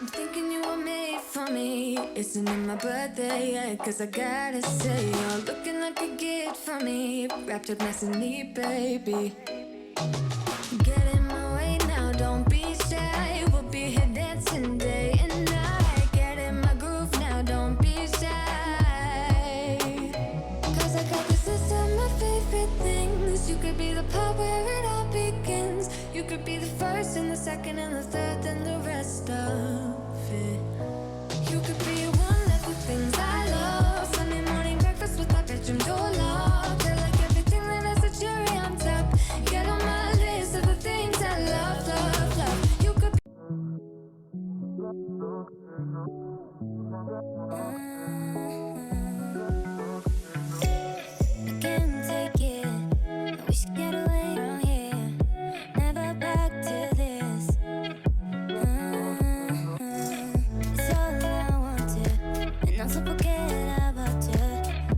thinking you were made for me. Isn't it my birthday yet? Cause I gotta say, you're looking like a gift for me. Wrapped up nice and neat, baby. Get in my way now, don't be shy. We'll be here dancing day and night. Get in my groove now, don't be shy. Cause I got this list of my favorite things. You could be the part where it all begins. You could be the first and the second and the third and the rest of it. You could be one of the things I love. Sunday morning breakfast with our bedroom door locked. I like everything that has a cherry on top. Get on my list of the things I love, love, love. You could I can't take it. We should get away from here. Never back to this. It's all I wanted, and also forget about you.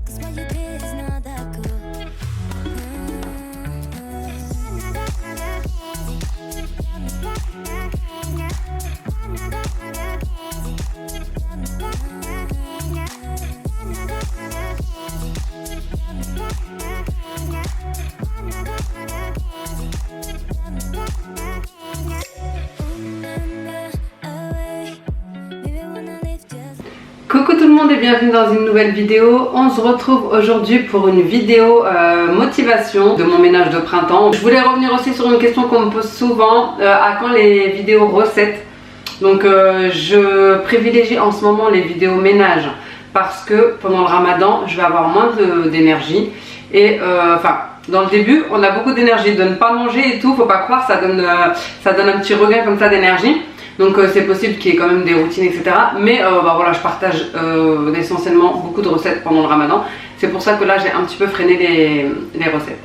Cause what you did is not that cool. Coucou tout le monde et bienvenue dans une nouvelle vidéo. On se retrouve aujourd'hui pour une vidéo motivation de mon ménage de printemps. Je voulais revenir aussi sur une question qu'on me pose souvent, à quand les vidéos recettes. Donc je privilégie en ce moment les vidéos ménage parce que pendant le ramadan je vais avoir moins d'énergie et enfin dans le début on a beaucoup d'énergie de ne pas manger et tout, faut pas croire, ça donne un petit regain comme ça d'énergie. Donc c'est possible qu'il y ait quand même des routines, etc. Mais bah voilà, je partage essentiellement beaucoup de recettes pendant le ramadan. C'est pour ça que là j'ai un petit peu freiné les recettes.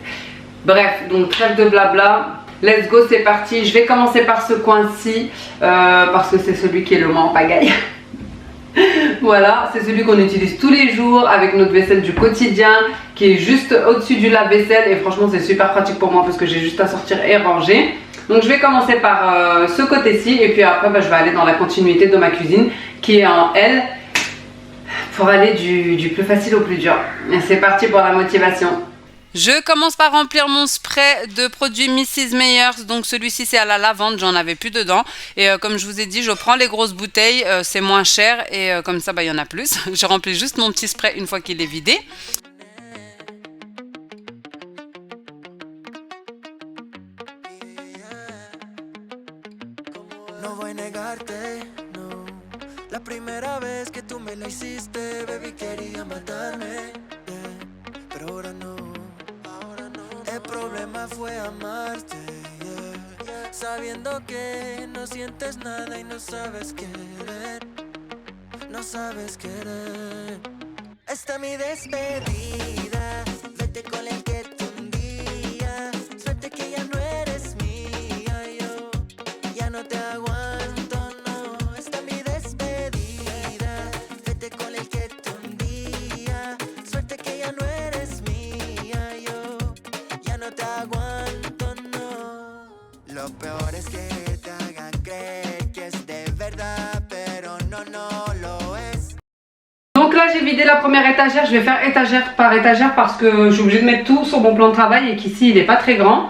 Bref, donc trêve de blabla. Let's go, c'est parti. Je vais commencer par ce coin-ci parce que c'est celui qui est le moins en pagaille. Voilà, c'est celui qu'on utilise tous les jours avec notre vaisselle du quotidien qui est juste au-dessus du lave-vaisselle. Et franchement c'est super pratique pour moi parce que j'ai juste à sortir et ranger. Donc je vais commencer par ce côté-ci et puis après bah, je vais aller dans la continuité de ma cuisine qui est en L pour aller du plus facile au plus dur. Et c'est parti pour la motivation. Je commence par remplir mon spray de produits Mrs. Meyers. Donc celui-ci c'est à la lavande, j'en avais plus dedans. Et comme je vous ai dit, je prends les grosses bouteilles, c'est moins cher et comme ça bah, il y en a plus. Je remplis juste mon petit spray une fois qu'il est vidé. No voy a negarte, no. La primera vez que tú me la hiciste, baby, quería matarme, yeah. Pero ahora no. El problema fue amarte, yeah. Sabiendo que no sientes nada y no sabes querer. No sabes querer. Esta mi despedida. Vete con el que te hundía. Suerte que ya no eres mía, yo ya no te aguanto, no. Esta mi despedida. Vete con el que te hundía. Suerte que ya no eres mía, yo ya no te aguanto, no. Lo peor es que te hagan creer que es de verdad, pero no, no lo es. Donc là j'ai vidé la première étagère, je vais faire étagère par étagère parce que je suis obligée de mettre tout sur mon plan de travail et qu'ici il n'est pas très grand.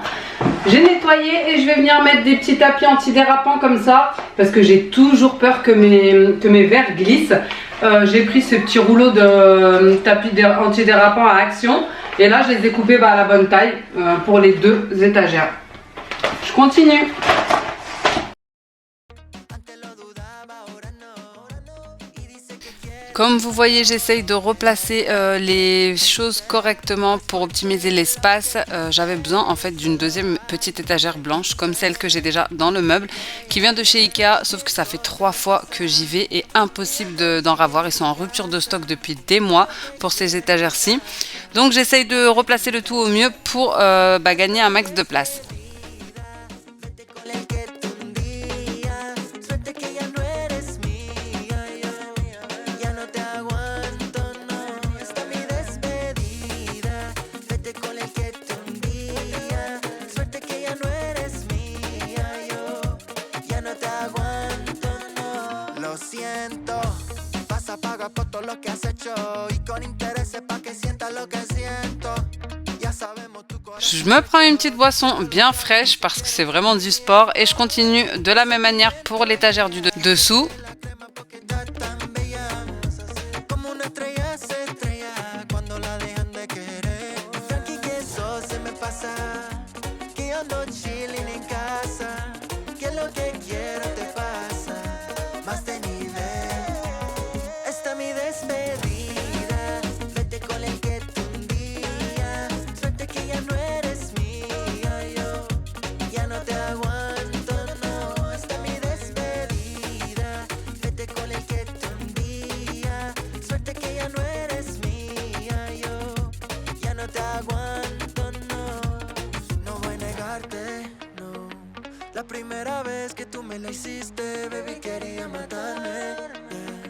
J'ai nettoyé et je vais venir mettre des petits tapis antidérapants comme ça parce que j'ai toujours peur que mes verres glissent. J'ai pris ce petit rouleau de tapis antidérapants à Action et là je les ai coupés à la bonne taille pour les deux étagères. Je continue. Comme vous voyez, j'essaye de replacer les choses correctement pour optimiser l'espace. J'avais besoin en fait d'une deuxième petite étagère blanche comme celle que j'ai déjà dans le meuble qui vient de chez Ikea, sauf que ça fait 3 fois que j'y vais et impossible d'en ravoir. Ils sont en rupture de stock depuis des mois pour ces étagères-ci. Donc j'essaye de replacer le tout au mieux pour gagner un max de place. lo que has hecho y con interés pa' que sientas lo que siento. Ya sabemos tu corazón. Je me prends une petite boisson bien fraîche parce que c'est vraiment du sport et je continue de la même manière pour l'étagère du dessous. Porque ya es tan bella, como una estrella se estrella cuando la dejan de querer. Tranqui que eso se me pasa, que yo ando chilling en casa, que lo que quiero te pasa, más de nivel. Esta es mi despedida, vete con el que tú un día, suerte que ya no eres mía, yo ya no te aguanto, no. Esta es mi despedida, vete con el que tú un día, suerte que ya no eres mía, yo ya no te aguanto, no. No voy a negarte, no. La primera vez que tú me la hiciste, baby, quería matarme, yeah.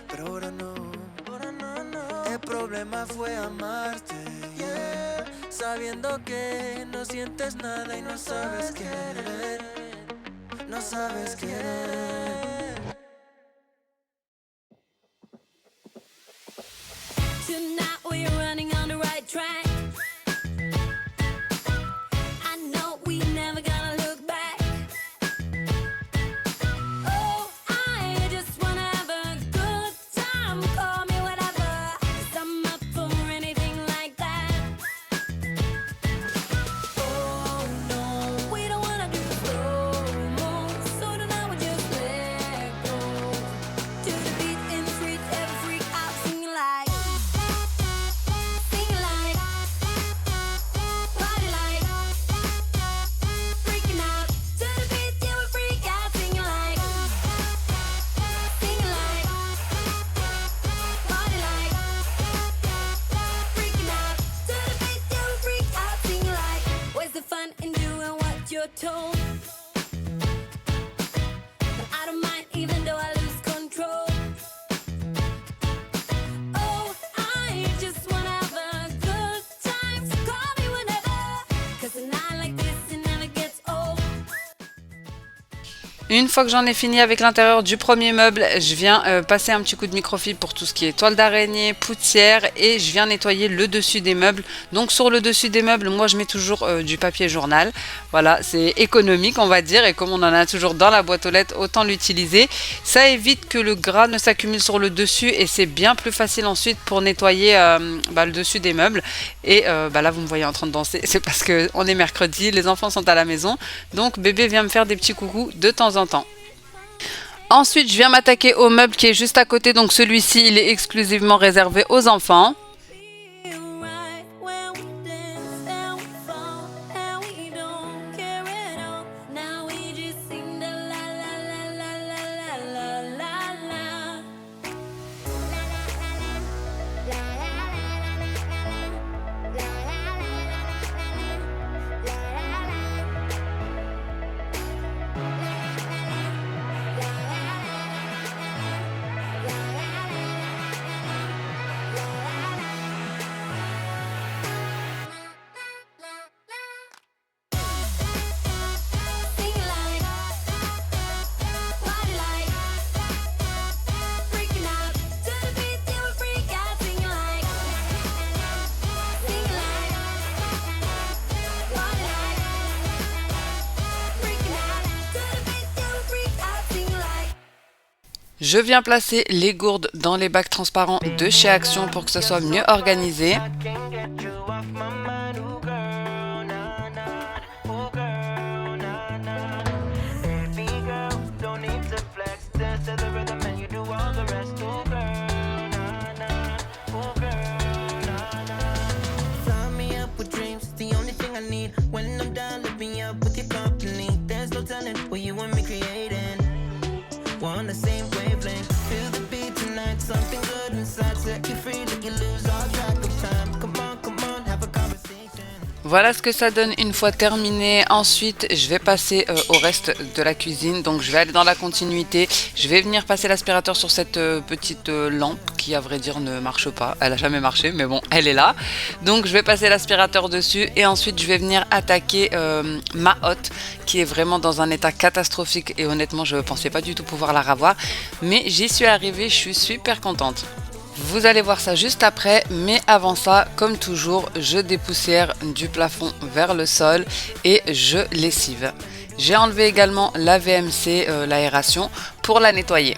Pero ahora no, no. El problema fue amarte, yeah. Sabiendo que no sientes nada y no sabes querer, no sabes querer. Tonight we're running on the right track. I know we never gonna look back. Oh, I just wanna have a good time. Call me whatever, 'cause I'm up for anything like that. Oh no, we don't wanna do slow-mo, so tonight we just let go. To the beat in the street, every freak out singing like. Sing like, party like, freaking out. To the beat, yeah, we freak out, singing like, party like, freaking out. To the beat, yeah, we freak out, singing like. Where's the fun in doing what you're told? But I don't mind even though I lose control. Oh, I just wanna have a good time. So call me whenever, 'cause a night like this, it never gets old. Une fois que j'en ai fini avec l'intérieur du premier meuble, je viens passer un petit coup de microfibre pour tout ce qui est toile d'araignée, poussière et je viens nettoyer le dessus des meubles. Donc sur le dessus des meubles, moi je mets toujours du papier journal. Voilà, c'est économique on va dire et comme on en a toujours dans la boîte aux lettres, autant l'utiliser. Ça évite que le gras ne s'accumule sur le dessus et c'est bien plus facile ensuite pour nettoyer le dessus des meubles. Et là vous me voyez en train de danser, c'est parce qu'on est mercredi, les enfants sont à la maison. Donc bébé vient me faire des petits coucous de temps en temps. Ensuite, je viens m'attaquer au meuble qui est juste à côté. Donc celui-ci, il est exclusivement réservé aux enfants. Feel right when we dance and we fall and we don't care at all. Now we just sing the la la la la la la la la la. Sing like, party like, freaking out. To the beat, yeah, we freak out, sing like, party like, freaking out. To the beat, yeah, we freak out, sing like. Je viens placer les gourdes dans les bacs transparents de chez Action pour que ce soit mieux organisé. Can't get you off my mind, ooh girl, nah, nah, ooh girl, nah, nah. Baby girl, don't need to flex, dance to the rhythm and you do all the rest, ooh girl, nah, nah, ooh girl, nah, nah. Fly me up with dreams, it's the only thing I need. When I'm down, lift me up with your company. There's no telling what you and me creating. We're on the same wavelength. Feel the beat tonight, something good inside. Set you free, let you lose all track of time. Come on, have a conversation. Voilà ce que ça donne une fois terminé. Ensuite, je vais passer au reste de la cuisine. Donc, je vais aller dans la continuité. Je vais venir passer l'aspirateur sur cette petite lampe qui, à vrai dire, ne marche pas. Elle a jamais marché, mais bon, elle est là. Donc, je vais passer l'aspirateur dessus et ensuite, je vais venir attaquer ma hotte qui est vraiment dans un état catastrophique. Et honnêtement, je ne pensais pas du tout pouvoir la revoir. Mais j'y suis arrivée, je suis super contente. Vous allez voir ça juste après, mais avant ça, comme toujours, je dépoussière du plafond vers le sol et je lessive. J'ai enlevé également la VMC, l'aération, pour la nettoyer.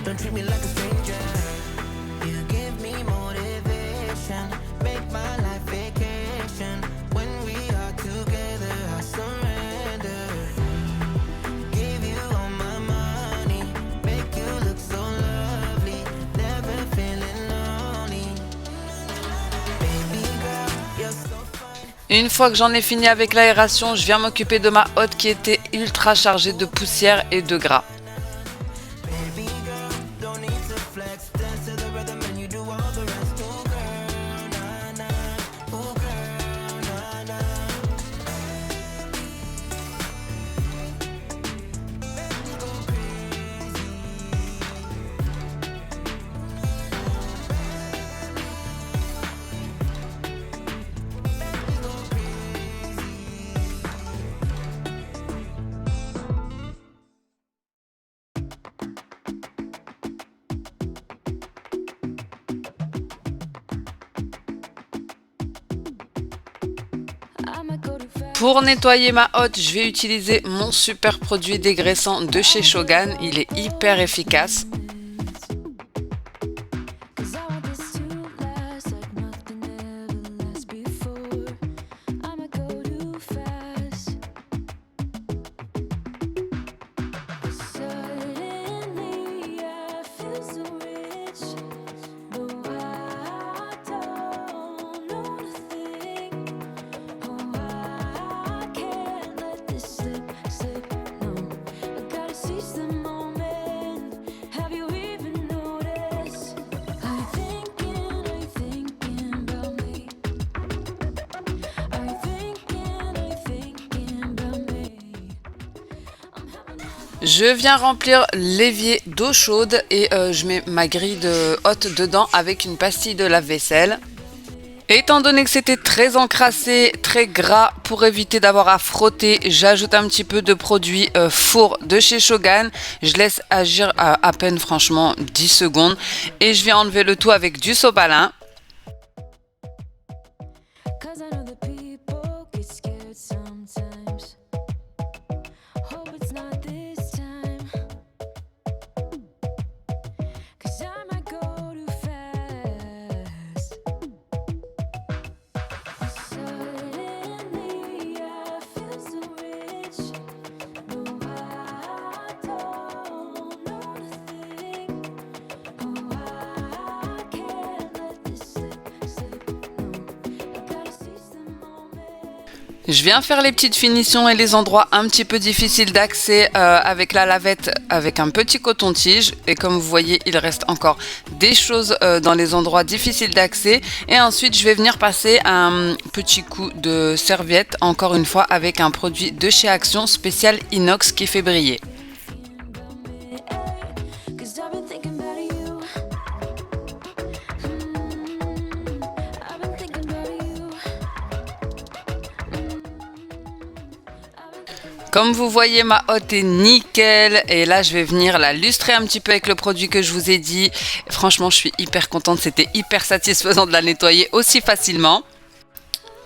Don't treat me like a stranger. You give me motivation, make my life vacation. When we are together, I surrender. Give you all my money, make you look so lovely, never feeling lonely. Baby girl, you're so fine. Une fois que j'en ai fini avec l'aération, je viens m'occuper de ma hotte qui était ultra chargée de poussière et de gras. Pour nettoyer ma hotte, je vais utiliser mon super produit dégraissant de chez Shogun. Il est hyper efficace. Je viens remplir l'évier d'eau chaude et je mets ma grille de hotte dedans avec une pastille de lave-vaisselle. Étant donné que c'était très encrassé, très gras, pour éviter d'avoir à frotter, j'ajoute un petit peu de produit four de chez Shogun. Je laisse agir à peine franchement 10 secondes et je viens enlever le tout avec du sopalin. Je viens faire les petites finitions et les endroits un petit peu difficiles d'accès avec la lavette avec un petit coton-tige. Et comme vous voyez, il reste encore des choses dans les endroits difficiles d'accès. Et ensuite, je vais venir passer un petit coup de serviette, encore une fois avec un produit de chez Action spécial inox qui fait briller. Comme vous voyez, ma hotte est nickel et là je vais venir la lustrer un petit peu avec le produit que je vous ai dit. Franchement, je suis hyper contente, c'était hyper satisfaisant de la nettoyer aussi facilement.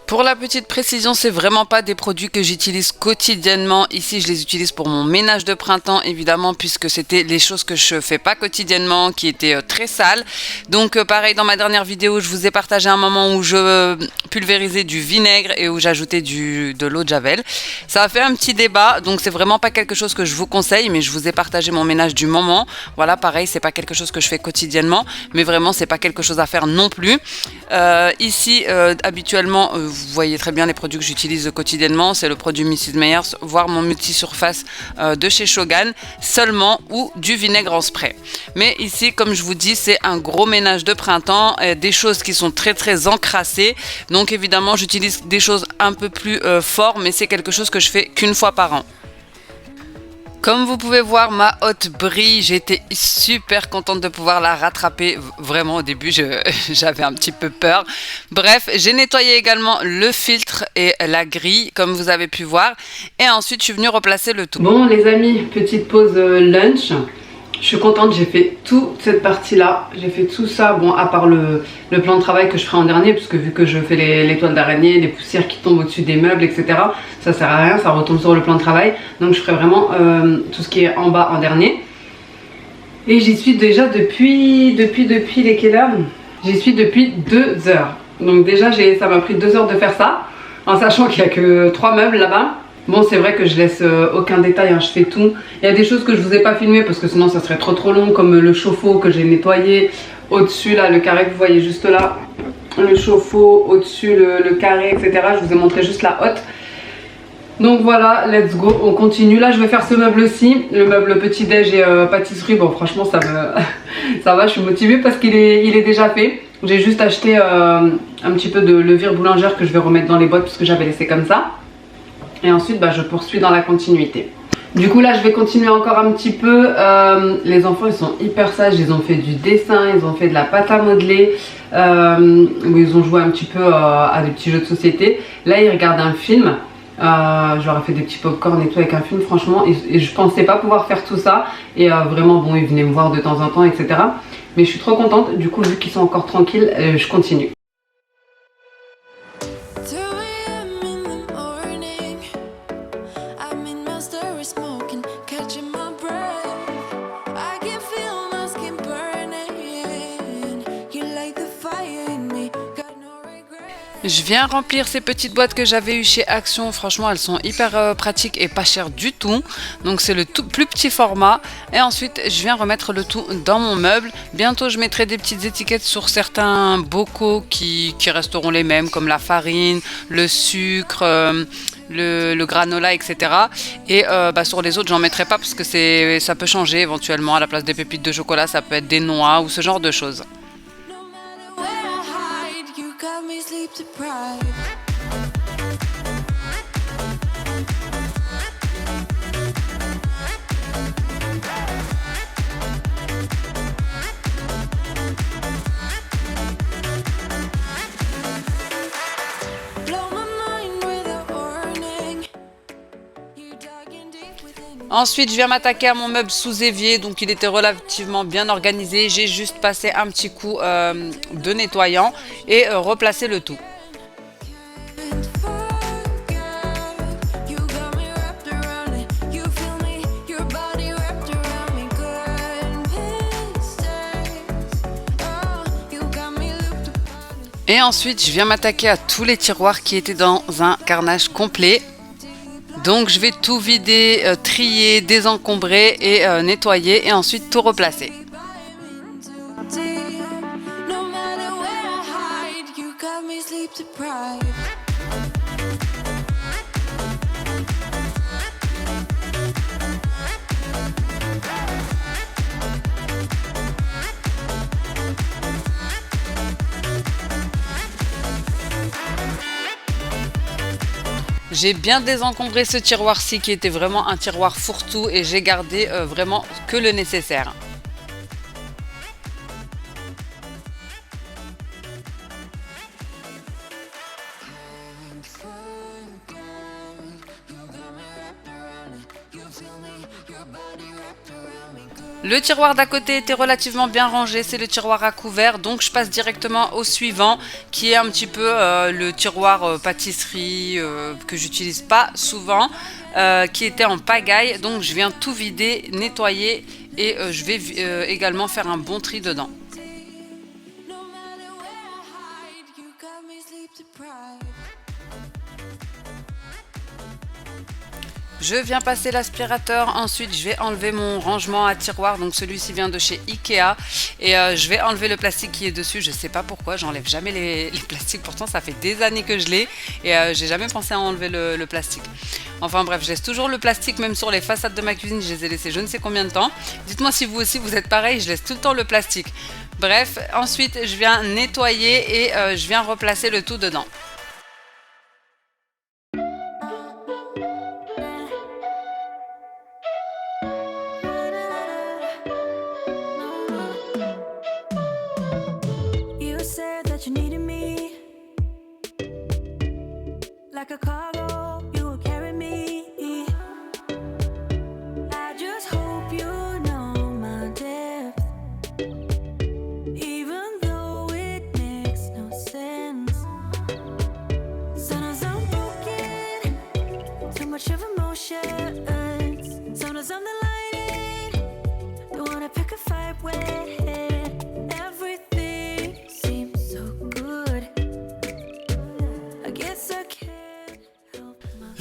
Pour la petite précision, c'est vraiment pas des produits que j'utilise quotidiennement. Ici, je les utilise pour mon ménage de printemps, évidemment, puisque c'était les choses que je fais pas quotidiennement, qui étaient très sales. Donc, pareil, dans ma dernière vidéo, je vous ai partagé un moment où je pulvérisais du vinaigre et où j'ajoutais de l'eau de javel. Ça a fait un petit débat, donc c'est vraiment pas quelque chose que je vous conseille, mais je vous ai partagé mon ménage du moment. Voilà, pareil, c'est pas quelque chose que je fais quotidiennement, mais vraiment, c'est pas quelque chose à faire non plus. Ici, habituellement, vous voyez très bien les produits que j'utilise quotidiennement, c'est le produit Mrs Meyers, voire mon multi-surface de chez Shogun seulement, ou du vinaigre en spray. Mais ici, comme je vous dis, c'est un gros ménage de printemps, des choses qui sont très très encrassées. Donc évidemment, j'utilise des choses un peu plus fortes, mais c'est quelque chose que je fais qu'une fois par an. Comme vous pouvez voir, ma hotte brille. J'étais super contente de pouvoir la rattraper. Vraiment, au début, j'avais un petit peu peur. Bref, j'ai nettoyé également le filtre et la grille, comme vous avez pu voir. Et ensuite, je suis venue replacer le tout. Bon, les amis, petite pause lunch. Je suis contente, j'ai fait toute cette partie-là. J'ai fait tout ça, bon, à part le plan de travail que je ferai en dernier, puisque vu que je fais les toiles d'araignée, les poussières qui tombent au-dessus des meubles, etc. Ça sert à rien, ça retombe sur le plan de travail. Donc je ferai vraiment tout ce qui est en bas en dernier. Et j'y suis déjà depuis les quelle heure? J'y suis depuis 2 heures. Donc déjà, ça m'a pris 2 heures de faire ça, en sachant qu'il n'y a que 3 meubles là-bas. Bon, c'est vrai que je laisse aucun détail, hein, je fais tout. Il y a des choses que je vous ai pas filmées parce que sinon ça serait trop long, comme le chauffe-eau que j'ai nettoyé au-dessus là, le carré que vous voyez juste là, le chauffe-eau au-dessus, le carré, etc. Je vous ai montré juste la hotte. Donc voilà, let's go, on continue. Là, je vais faire ce meuble aussi, le meuble petit-déj et pâtisserie. Bon, franchement, ça va, je suis motivée parce qu'il est déjà fait. J'ai juste acheté un petit peu de levure boulangère que je vais remettre dans les boîtes parce que j'avais laissé comme ça. Et ensuite, je poursuis dans la continuité. Du coup, là, je vais continuer encore un petit peu. Les enfants, ils sont hyper sages. Ils ont fait du dessin, ils ont fait de la pâte à modeler. Ils ont joué un petit peu à des petits jeux de société. Là, ils regardent un film. Je leur ai fait des petits pop-corn et tout avec un film. Franchement, et je pensais pas pouvoir faire tout ça. Et vraiment, bon, ils venaient me voir de temps en temps, etc. Mais je suis trop contente. Du coup, vu qu'ils sont encore tranquilles, je continue. Je viens remplir ces petites boîtes que j'avais eues chez Action. Franchement, elles sont hyper pratiques et pas chères du tout. Donc c'est le tout plus petit format. Et ensuite, je viens remettre le tout dans mon meuble. Bientôt, je mettrai des petites étiquettes sur certains bocaux qui resteront les mêmes, comme la farine, le sucre, le granola, etc. Et sur les autres, j'en mettrai pas parce que ça peut changer éventuellement. À la place des pépites de chocolat, ça peut être des noix ou ce genre de choses. Ensuite, je viens m'attaquer à mon meuble sous évier, donc il était relativement bien organisé. J'ai juste passé un petit coup de nettoyant et replacé le tout. Et ensuite, je viens m'attaquer à tous les tiroirs qui étaient dans un carnage complet. Donc je vais tout vider, trier, désencombrer et nettoyer et ensuite tout replacer. J'ai bien désencombré ce tiroir-ci qui était vraiment un tiroir fourre-tout et j'ai gardé vraiment que le nécessaire. Le tiroir d'à côté était relativement bien rangé, c'est le tiroir à couvert, donc je passe directement au suivant qui est un petit peu le tiroir pâtisserie que j'utilise pas souvent, qui était en pagaille, donc je viens tout vider, nettoyer et je vais également faire un bon tri dedans. Je viens passer l'aspirateur, ensuite je vais enlever mon rangement à tiroir, donc celui-ci vient de chez Ikea et je vais enlever le plastique qui est dessus. Je sais pas pourquoi, j'enlève jamais les plastiques, pourtant ça fait des années que je l'ai et j'ai jamais pensé à enlever le plastique. Enfin bref, je laisse toujours le plastique même sur les façades de ma cuisine, je les ai laissés je ne sais combien de temps. Dites-moi si vous aussi vous êtes pareil, je laisse tout le temps le plastique. Bref, ensuite je viens nettoyer et je viens replacer le tout dedans.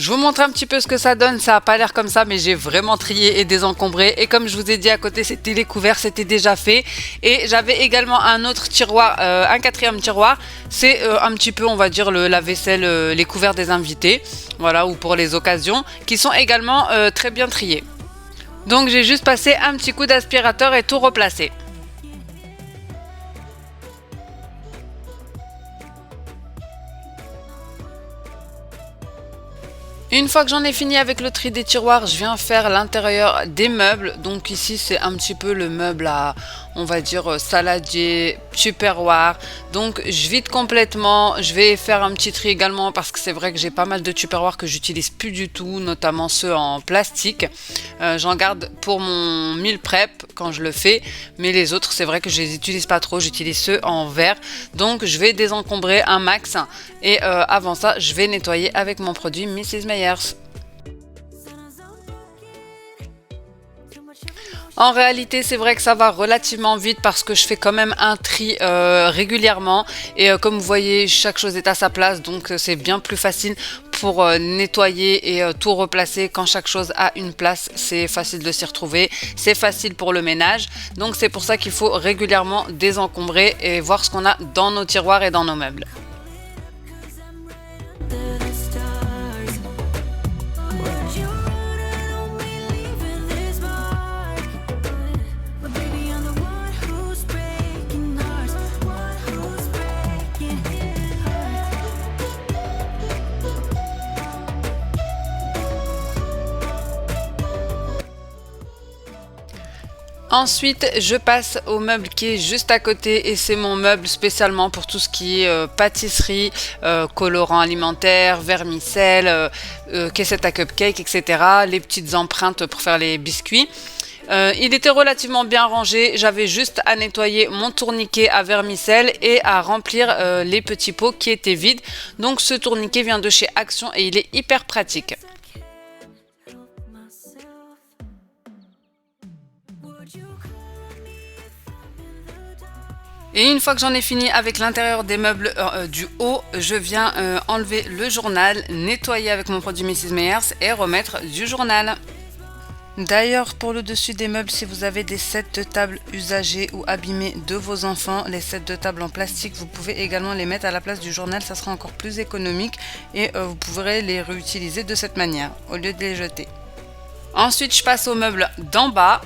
Je vous montre un petit peu ce que ça donne, ça a pas l'air comme ça mais j'ai vraiment trié et désencombré et comme je vous ai dit à côté c'était les couverts, c'était déjà fait et j'avais également un autre tiroir, un quatrième tiroir, c'est un petit peu on va dire la vaisselle, les couverts des invités, voilà, ou pour les occasions, qui sont également très bien triés. Donc j'ai juste passé un petit coup d'aspirateur et tout replacé. Une fois que j'en ai fini avec le tri des tiroirs, je viens faire l'intérieur des meubles. Donc ici c'est un petit peu le meuble à, on va dire, saladier, tupperware. Donc je vide complètement, je vais faire un petit tri également parce que c'est vrai que j'ai pas mal de tupperware que j'utilise plus du tout, notamment ceux en plastique. J'en garde pour mon meal prep quand je le fais, mais les autres c'est vrai que je les utilise pas trop, j'utilise ceux en verre. Donc je vais désencombrer un max et avant ça je vais nettoyer avec mon produit Mrs. Meyers. En réalité, c'est vrai que ça va relativement vite parce que je fais quand même un tri régulièrement et comme vous voyez, chaque chose est à sa place, donc c'est bien plus facile pour nettoyer et tout replacer quand chaque chose a une place. C'est facile de s'y retrouver, c'est facile pour le ménage, donc c'est pour ça qu'il faut régulièrement désencombrer et voir ce qu'on a dans nos tiroirs et dans nos meubles. Ensuite, je passe au meuble qui est juste à côté et c'est mon meuble spécialement pour tout ce qui est pâtisserie, colorant alimentaire, vermicelle, caissette à cupcake, etc. Les petites empreintes pour faire les biscuits. Il était relativement bien rangé, j'avais juste à nettoyer mon tourniquet à vermicelle et à remplir les petits pots qui étaient vides. Donc ce tourniquet vient de chez Action et il est hyper pratique. Et une fois que j'en ai fini avec l'intérieur des meubles du haut, je viens enlever le journal, nettoyer avec mon produit Mrs. Meyers et remettre du journal. D'ailleurs, pour le dessus des meubles, si vous avez des sets de table usagés ou abîmés de vos enfants, les sets de table en plastique, vous pouvez également les mettre à la place du journal, ça sera encore plus économique et vous pourrez les réutiliser de cette manière au lieu de les jeter. Ensuite, je passe aux meubles d'en bas.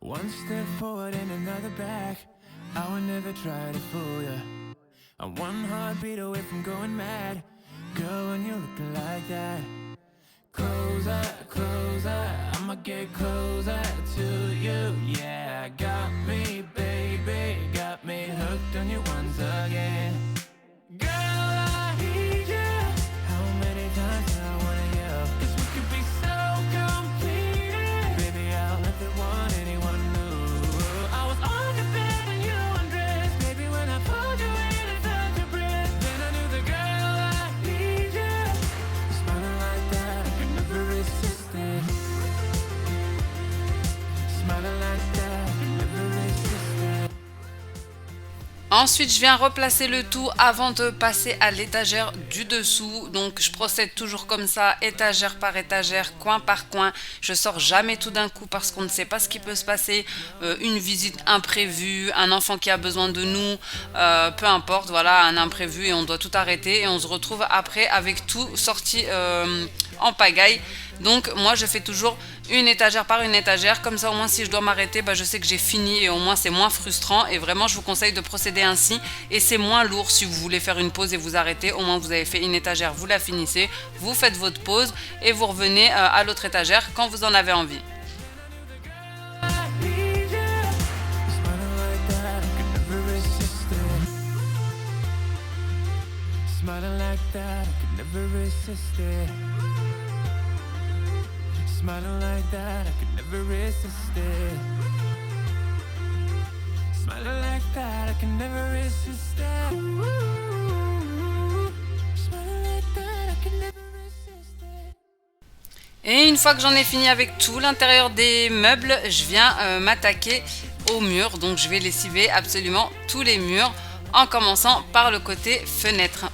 One step forward and another back. I would never try to fool ya. I'm one heartbeat away from going mad. Girl, when you're looking like that. Closer, closer, I'ma get closer to you. Yeah, got me, baby, got me hooked on you once again. Girl, I need you. How many times do I wanna yell? 'Cause we could be so complete. Baby, I'll never want anyone new. I was on the bed when you undressed. Baby, when I pulled you in and felt your breath, then I knew the girl I need you. Smiling like that, I could never resist it. Smiling like that, I could never resist it. Ensuite, je viens replacer le tout avant de passer à l'étagère du dessous. Donc, je procède toujours comme ça, étagère par étagère, coin par coin. Je sors jamais tout d'un coup parce qu'on ne sait pas ce qui peut se passer. Une visite imprévue, un enfant qui a besoin de nous, peu importe, voilà, un imprévu et on doit tout arrêter. Et on se retrouve après avec tout sorti en pagaille. Donc moi je fais toujours une étagère par une étagère, comme ça au moins si je dois m'arrêter, bah, je sais que j'ai fini et au moins c'est moins frustrant. Et vraiment je vous conseille de procéder ainsi et c'est moins lourd si vous voulez faire une pause et vous arrêtez. Au moins vous avez fait une étagère, vous la finissez, vous faites votre pause et vous revenez à l'autre étagère quand vous en avez envie. Smiling like that, I could never resist it. Smiling like that, I could never resist it. Smiling like that, I can never resist it. Smiling like that, I can Et une fois que j'en ai fini avec tout l'intérieur des meubles, je viens m'attaquer aux murs. Donc je vais lessiver absolument tous les murs en commençant par le côté fenêtre.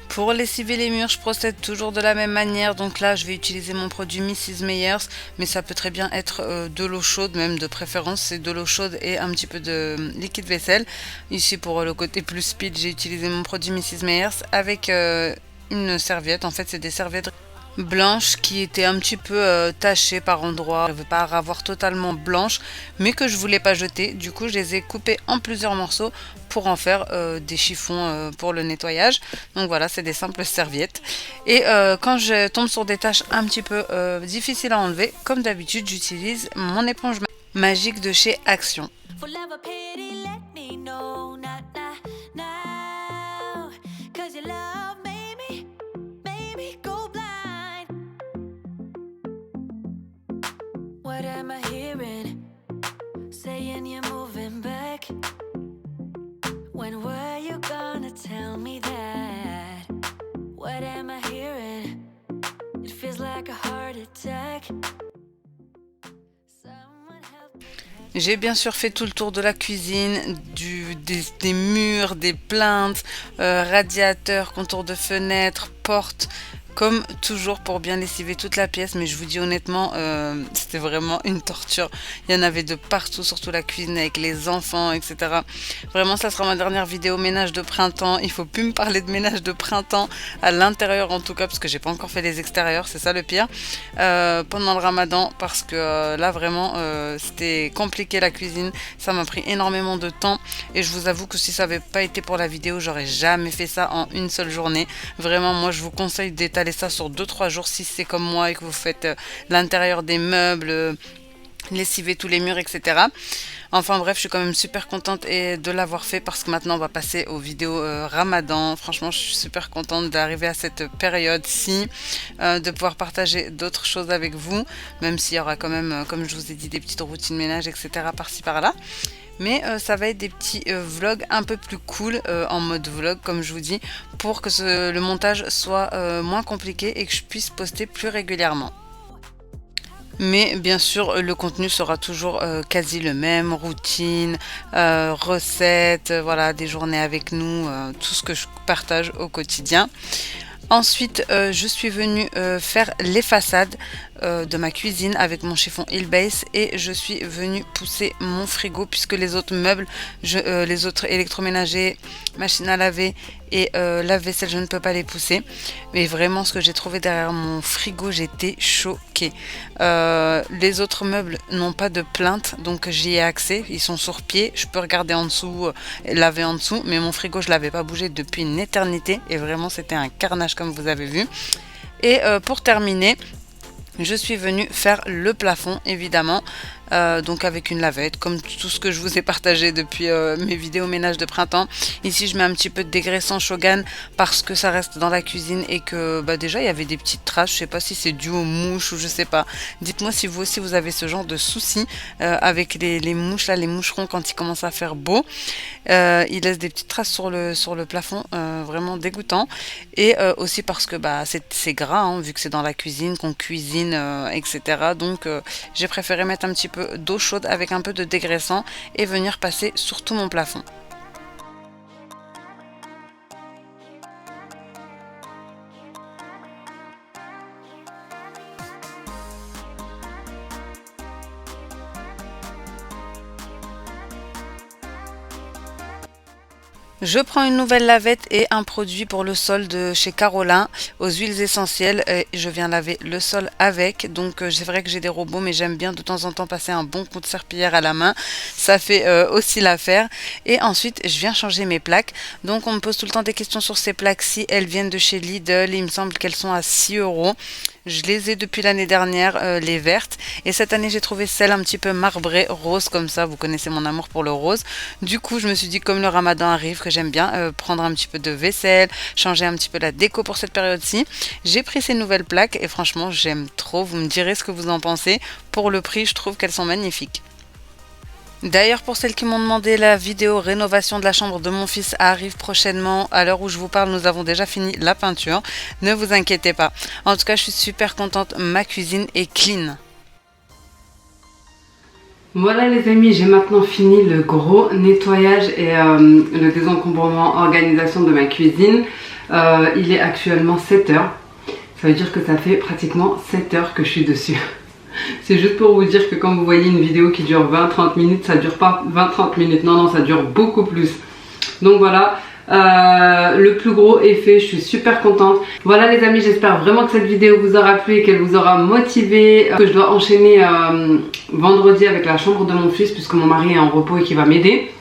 Pour lessiver les murs, je procède toujours de la même manière. Donc là, je vais utiliser mon produit Mrs. Meyers, mais ça peut très bien être de l'eau chaude, même de préférence. C'est de l'eau chaude et un petit peu de liquide vaisselle. Ici, pour le côté plus speed, j'ai utilisé mon produit Mrs. Meyers avec une serviette. En fait, c'est des serviettes blanches qui étaient un petit peu tachées par endroits. Je ne veux pas avoir totalement blanche, mais que je voulais pas jeter. Du coup, je les ai coupées en plusieurs morceaux pour en faire des chiffons pour le nettoyage. Donc voilà, c'est des simples serviettes. Et quand je tombe sur des tâches un petit peu difficiles à enlever, comme d'habitude, j'utilise mon éponge magique de chez Action. What am I hearing? Saying you're moving back. When were you gonna tell me that? What am I hearing? It feels like a heart attack. Someone help. J'ai bien sûr fait tout le tour de la cuisine, des murs, des plaintes, radiateurs, contours de fenêtres, portes, comme toujours pour bien lessiver toute la pièce. Mais je vous dis honnêtement, c'était vraiment une torture. Il y en avait de partout, surtout la cuisine avec les enfants, etc. Vraiment, ça sera ma dernière vidéo ménage de printemps. Il faut plus me parler de ménage de printemps à l'intérieur en tout cas, parce que j'ai pas encore fait les extérieurs, c'est ça le pire. Pendant le ramadan, parce que là vraiment c'était compliqué la cuisine, ça m'a pris énormément de temps et je vous avoue que si ça avait pas été pour la vidéo, j'aurais jamais fait ça en une seule journée. Vraiment, moi je vous conseille d'étaler ça sur 2-3 jours si c'est comme moi et que vous faites l'intérieur des meubles, lessiver tous les murs, etc. Enfin bref, je suis quand même super contente de l'avoir fait parce que maintenant on va passer aux vidéos Ramadan. Franchement, je suis super contente d'arriver à cette période-ci, de pouvoir partager d'autres choses avec vous, même s'il y aura quand même, comme je vous ai dit, des petites routines ménage, etc. par-ci par-là. Mais ça va être des petits vlogs un peu plus cool, en mode vlog comme je vous dis, pour que le montage soit moins compliqué et que je puisse poster plus régulièrement. Mais bien sûr, le contenu sera toujours quasi le même, routine, recettes, voilà, des journées avec nous, tout ce que je partage au quotidien. Ensuite, je suis venue faire les façades de ma cuisine avec mon chiffon Hillbase et je suis venue pousser mon frigo puisque les autres meubles, les autres électroménagers, machine à laver et lave-vaisselle, je ne peux pas les pousser. Mais vraiment, ce que j'ai trouvé derrière mon frigo, j'étais choquée. Les autres meubles n'ont pas de plainte, donc j'y ai accès. Ils sont sur pied, je peux regarder en dessous, laver en dessous, mais mon frigo, je ne l'avais pas bougé depuis une éternité et vraiment, c'était un carnage comme vous avez vu. Et pour terminer, je suis venue faire le plafond évidemment, donc avec une lavette comme tout ce que je vous ai partagé depuis mes vidéos ménage de printemps. Ici je mets un petit peu de dégraissant Shogun parce que ça reste dans la cuisine et que déjà il y avait des petites traces. Je sais pas si c'est dû aux mouches ou je sais pas. Dites-moi si vous aussi vous avez ce genre de soucis avec les mouches là, les moucherons quand il commence à faire beau. Ils laissent des petites traces sur le plafond, vraiment dégoûtant. Et aussi parce que c'est gras hein, vu que c'est dans la cuisine qu'on cuisine, etc. Donc j'ai préféré mettre un petit peu d'eau chaude avec un peu de dégraissant et venir passer sur tout mon plafond. Je prends une nouvelle lavette et un produit pour le sol de chez Carolin aux huiles essentielles et je viens laver le sol avec. Donc c'est vrai que j'ai des robots mais j'aime bien de temps en temps passer un bon coup de serpillière à la main. Ça fait aussi l'affaire. Et ensuite je viens changer mes plaques. Donc on me pose tout le temps des questions sur ces plaques-ci. Elles viennent de chez Lidl. Il me semble qu'elles sont à 6 €. Je les ai depuis l'année dernière, les vertes. Et cette année, j'ai trouvé celle un petit peu marbrée, rose comme ça. Vous connaissez mon amour pour le rose. Du coup, je me suis dit, comme le ramadan arrive, que j'aime bien prendre un petit peu de vaisselle, changer un petit peu la déco pour cette période-ci. J'ai pris ces nouvelles plaques et franchement, j'aime trop. Vous me direz ce que vous en pensez. Pour le prix, je trouve qu'elles sont magnifiques. D'ailleurs, pour celles qui m'ont demandé, la vidéo rénovation de la chambre de mon fils arrive prochainement. À l'heure où je vous parle, nous avons déjà fini la peinture. Ne vous inquiétez pas. En tout cas, je suis super contente. Ma cuisine est clean. Voilà les amis, j'ai maintenant fini le gros nettoyage et le désencombrement, organisation de ma cuisine. Il est actuellement 7 heures. Ça veut dire que ça fait pratiquement 7 heures que je suis dessus. C'est juste pour vous dire que quand vous voyez une vidéo qui dure 20-30 minutes, ça dure pas 20-30 minutes, non, ça dure beaucoup plus. Donc voilà, le plus gros est fait, je suis super contente. Voilà les amis, j'espère vraiment que cette vidéo vous aura plu et qu'elle vous aura motivé. Que je dois enchaîner vendredi avec la chambre de mon fils puisque mon mari est en repos et qu'il va m'aider.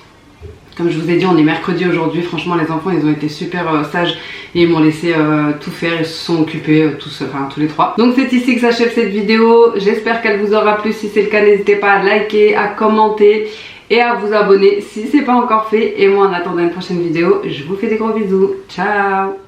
Comme je vous ai dit, on est mercredi aujourd'hui. Franchement, les enfants, ils ont été super sages et ils m'ont laissé tout faire. Ils se sont occupés tous les trois. Donc c'est ici que s'achève cette vidéo. J'espère qu'elle vous aura plu. Si c'est le cas, n'hésitez pas à liker, à commenter et à vous abonner si ce n'est pas encore fait. Et moi, en attendant une prochaine vidéo, je vous fais des gros bisous. Ciao!